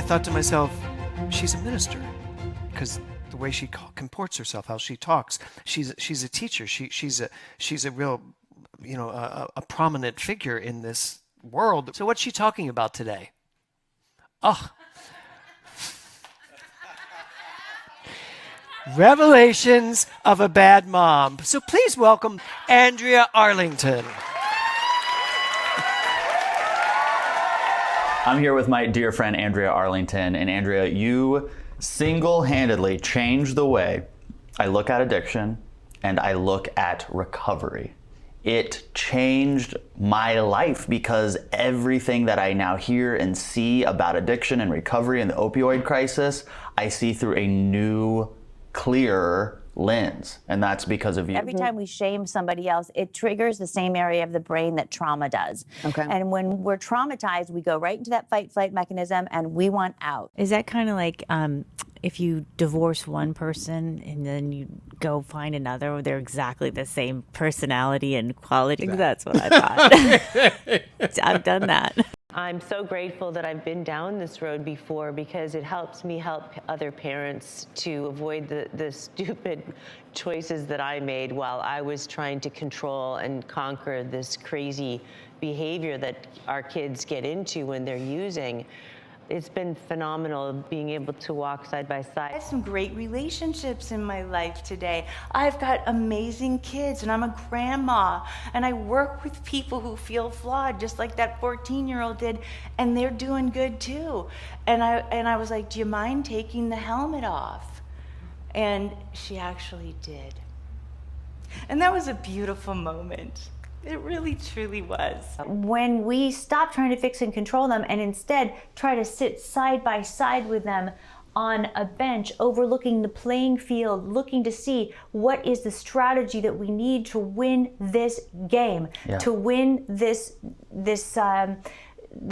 thought to myself, she's a minister, because the way she comports herself, how she talks, she's a teacher. She's a real, a prominent figure in this world. So what's she talking about today? Oh, Revelations of a Bad Mom. So please welcome Andrea Arlington. I'm here with my dear friend, Andrea Arlington. And Andrea, you single-handedly changed the way I look at addiction and I look at recovery. It changed my life because everything that I now hear and see about addiction and recovery and the opioid crisis, I see through a new, clearer lens, and that's because of you. Every time we shame somebody else, it triggers the same area of the brain that trauma does. Okay. And when we're traumatized, we go right into that fight-flight mechanism, and we want out. Is that kind of like if you divorce one person and then you go find another, they're exactly the same personality and quality? That's what I thought. I've done that. I'm so grateful that I've been down this road before because it helps me help other parents to avoid the stupid choices that I made while I was trying to control and conquer this crazy behavior that our kids get into when they're using. It's been phenomenal being able to walk side by side. I have some great relationships in my life today. I've got amazing kids, and I'm a grandma, and I work with people who feel flawed, just like that 14-year-old did, and they're doing good too. And I was like, do you mind taking the helmet off? And she actually did. And that was a beautiful moment. It really, truly was. When we stop trying to fix and control them and instead try to sit side by side with them on a bench, overlooking the playing field, looking to see what is the strategy that we need to win this game, to win the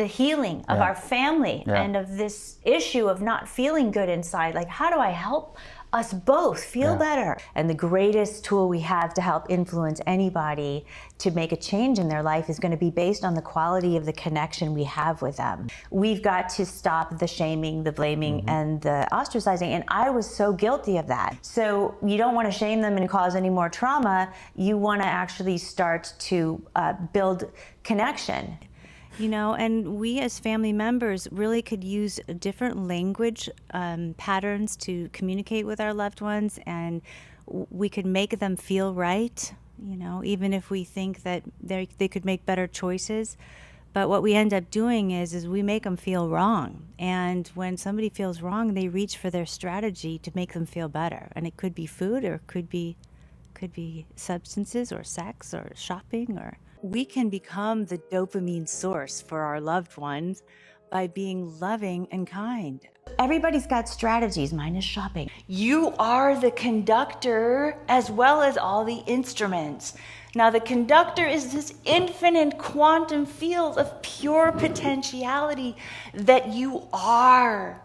healing of our family and of this issue of not feeling good inside. Like, how do I help us both feel better? And the greatest tool we have to help influence anybody to make a change in their life is going to be based on the quality of the connection we have with them. We've got to stop the shaming, the blaming, and the ostracizing. And I was so guilty of that. So you don't want to shame them and cause any more trauma. You want to actually start to build connection. You know, and we as family members really could use different language patterns to communicate with our loved ones, and we could make them feel right, you know, even if we think that they could make better choices. But what we end up doing is we make them feel wrong. And when somebody feels wrong, they reach for their strategy to make them feel better. And it could be food, or it could be substances, or sex, or shopping, or... We can become the dopamine source for our loved ones by being loving and kind. Everybody's got strategies. Mine is shopping. You are the conductor as well as all the instruments. Now, the conductor is this infinite quantum field of pure potentiality that you are.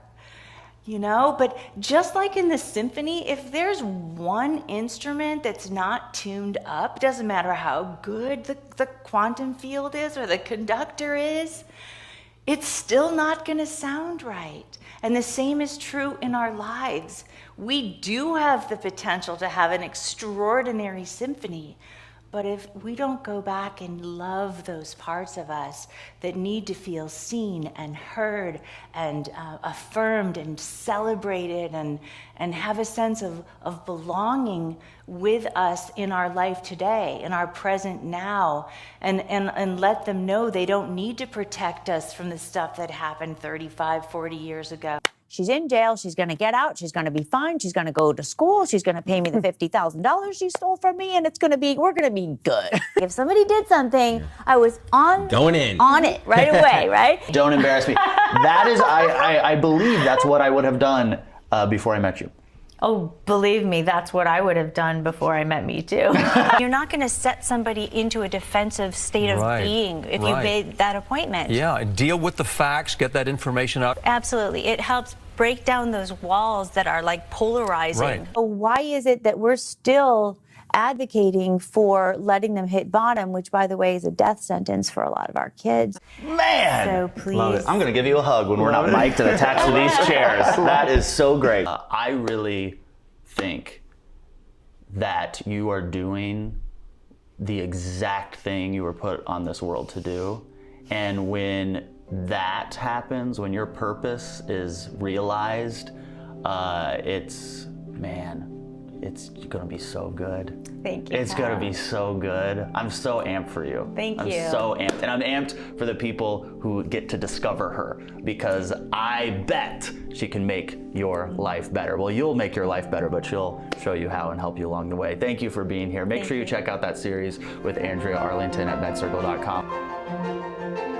You know, but just like in the symphony, if there's one instrument that's not tuned up, it doesn't matter how good the quantum field is or the conductor is, it's still not going to sound right. And the same is true in our lives. We do have the potential to have an extraordinary symphony, but if we don't go back and love those parts of us that need to feel seen and heard and affirmed and celebrated and have a sense of belonging with us in our life today, in our present now, and let them know they don't need to protect us from the stuff that happened 35, 40 years ago. She's in jail. She's going to get out. She's going to be fine. She's going to go to school. She's going to pay me the $50,000 she stole from me, and we're going to be good. If somebody did something, I was on it right away, right? Don't embarrass me. That is, I believe that's what I would have done before I met you. Oh, believe me, that's what I would have done before I met me too. You're not going to set somebody into a defensive state of being if you made that appointment. Yeah, deal with the facts, get that information out. Absolutely. It helps break down those walls that are like polarizing. Why is it that we're still advocating for letting them hit bottom, which, by the way, is a death sentence for a lot of our kids. Man! So please. I'm going to give you a hug when we're not mic'd and attached to these chairs. That is so great. I really think that you are doing the exact thing you were put on this world to do. And when that happens, when your purpose is realized, it's gonna be so good. Thank you. It's gonna be so good. I'm so amped for you. Thank you. I'm so amped. And I'm amped for the people who get to discover her, because I bet she can make your life better. Well, you'll make your life better, but she'll show you how and help you along the way. Thank you for being here. Make sure you check out that series with Andrea Arlington at medcircle.com.